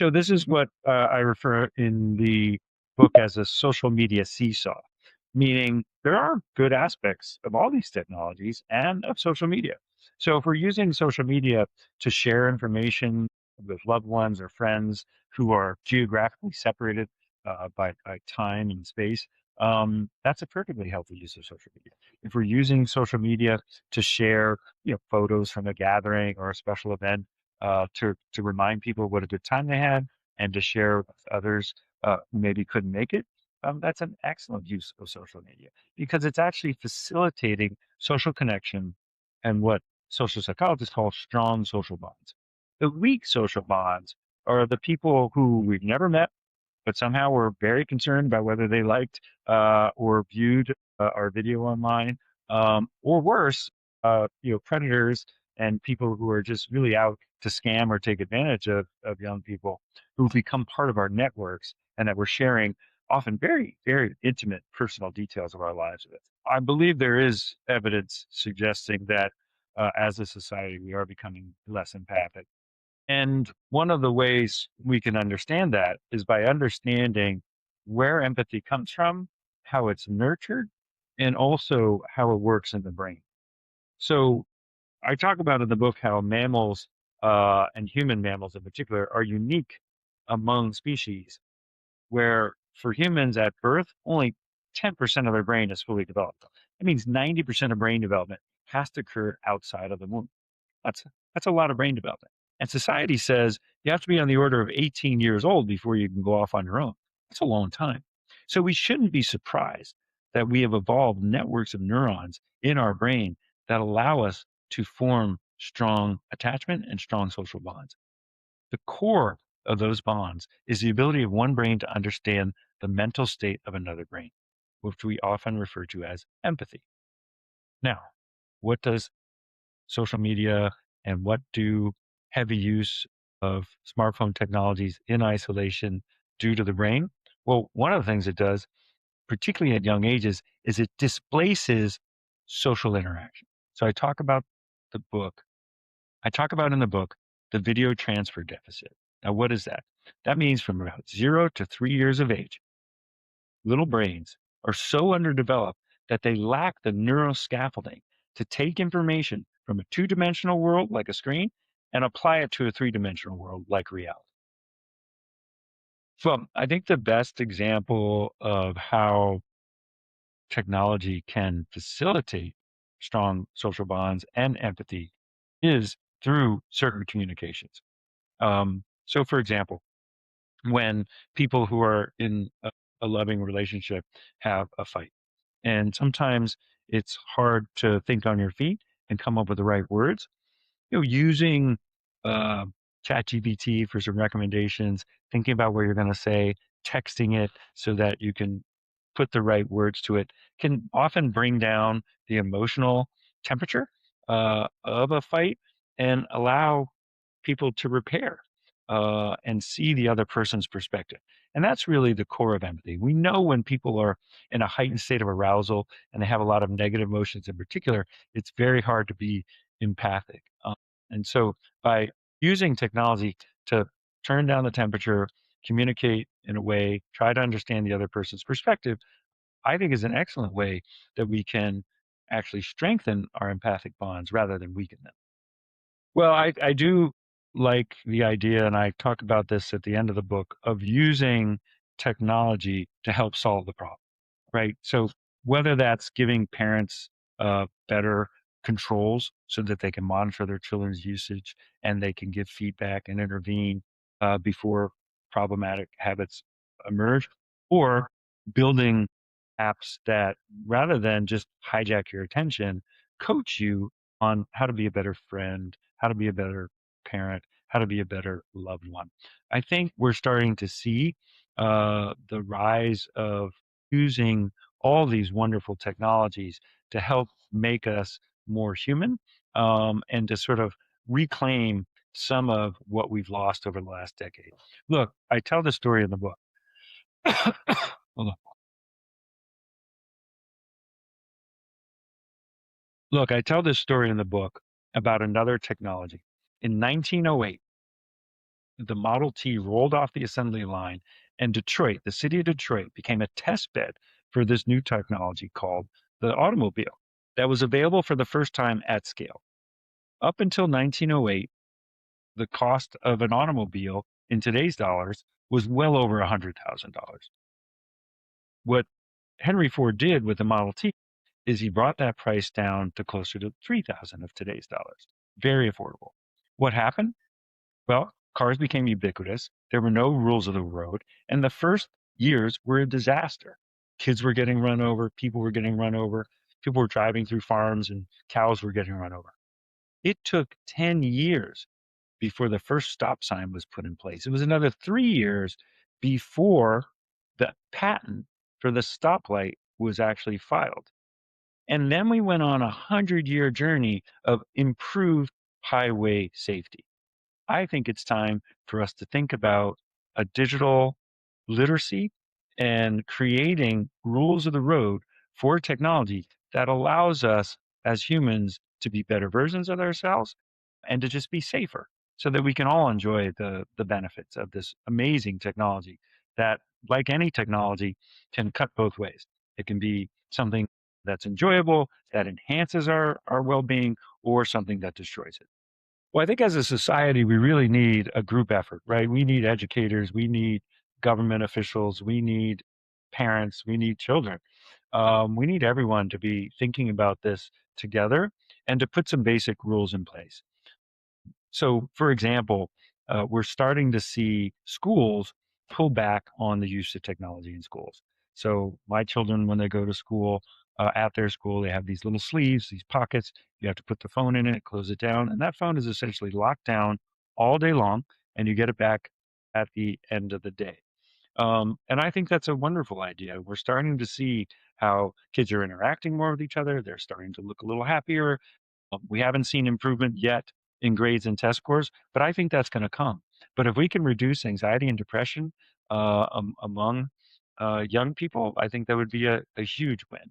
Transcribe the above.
So this is what I refer in the book as a social media seesaw, meaning there are good aspects of all these technologies and of social media. So if we're using social media to share information with loved ones or friends who are geographically separated by time and space, that's a perfectly healthy use of social media. If we're using social media to share, photos from a gathering or a special event, to remind people what a good time they had and to share with others who maybe couldn't make it. That's an excellent use of social media because it's actually facilitating social connection and what social psychologists call strong social bonds. The weak social bonds are the people who we've never met, but somehow we're very concerned about whether they liked or viewed our video online, or worse, predators and people who are just really out to scam or take advantage of young people who become part of our networks and that we're sharing often very, very intimate personal details of our lives with. I believe there is evidence suggesting that as a society, we are becoming less empathic, and one of the ways we can understand that is by understanding where empathy comes from, how it's nurtured, and also how it works in the brain. So I talk about in the book how mammals, and human mammals in particular, are unique among species, where for humans at birth, only 10% of their brain is fully developed. That means 90% of brain development has to occur outside of the womb. That's that's a lot of brain development. And society says you have to be on the order of 18 years old before you can go off on your own. That's a long time. So we shouldn't be surprised that we have evolved networks of neurons in our brain that allow us to form strong attachment and strong social bonds. The core of those bonds is the ability of one brain to understand the mental state of another brain, which we often refer to as empathy. Now, what does social media and what do heavy use of smartphone technologies in isolation do to the brain? Well, one of the things it does, particularly at young ages, is it displaces social interaction. So the book, I talk about in the book the video transfer deficit. Now, what is that? That means from about 0 to 3 years of age, little brains are so underdeveloped that they lack the neural scaffolding to take information from a two-dimensional world like a screen and apply it to a three-dimensional world like reality. So I think the best example of how technology can facilitate strong social bonds and empathy is through certain communications. So, for example, when people who are in a loving relationship have a fight, and sometimes it's hard to think on your feet and come up with the right words. Using uh, ChatGPT for some recommendations, thinking about what you're going to say, texting it so that you can put the right words to it can often bring down the emotional temperature of a fight and allow people to repair and see the other person's perspective. And that's really the core of empathy. We know when people are in a heightened state of arousal and they have a lot of negative emotions in particular, it's very hard to be empathic. And so by using technology to turn down the temperature, communicate in a way, try to understand the other person's perspective, I think is an excellent way that we can actually strengthen our empathic bonds rather than weaken them. Well, I do like the idea, and I talk about this at the end of the book, of using technology to help solve the problem, right? So whether that's giving parents better controls so that they can monitor their children's usage and they can give feedback and intervene before problematic habits emerge, or building apps that rather than just hijack your attention, coach you on how to be a better friend, how to be a better parent, how to be a better loved one. I think we're starting to see the rise of using all these wonderful technologies to help make us more human, and to sort of reclaim some of what we've lost over the last decade. Look, I tell the story in the book. Hold on. Look, I tell this story in the book about another technology. In 1908, the Model T rolled off the assembly line, and Detroit, the city of Detroit, became a test bed for this new technology called the automobile that was available for the first time at scale. Up until 1908, the cost of an automobile in today's dollars was well over $100,000. What Henry Ford did with the Model T is he brought that price down to closer to 3,000 of today's dollars. Very affordable. What happened? Well, cars became ubiquitous. There were no rules of the road, and the first years were a disaster. Kids were getting run over, people were getting run over, people were driving through farms and cows were getting run over. It took 10 years before the first stop sign was put in place. It was another 3 years before the patent for the stoplight was actually filed. And then we went on a 100-year journey of improved highway safety. I think it's time for us to think about a digital literacy and creating rules of the road for technology that allows us as humans to be better versions of ourselves and to just be safer so that we can all enjoy the benefits of this amazing technology that, like any technology, can cut both ways. It can be something that's enjoyable, that enhances our well-being, or something that destroys it. Well, I think as a society, we really need a group effort, right? We need educators, we need government officials, we need parents, we need children. We need everyone to be thinking about this together and to put some basic rules in place. So, for example, we're starting to see schools pull back on the use of technology in schools. So, my children, when they go to school, at their school, they have these little sleeves, these pockets. You have to put the phone in it, close it down, and that phone is essentially locked down all day long, and you get it back at the end of the day. And I think that's a wonderful idea. We're starting to see how kids are interacting more with each other. They're starting to look a little happier. We haven't seen improvement yet in grades and test scores, but I think that's going to come. But if we can reduce anxiety and depression among young people, I think that would be a huge win.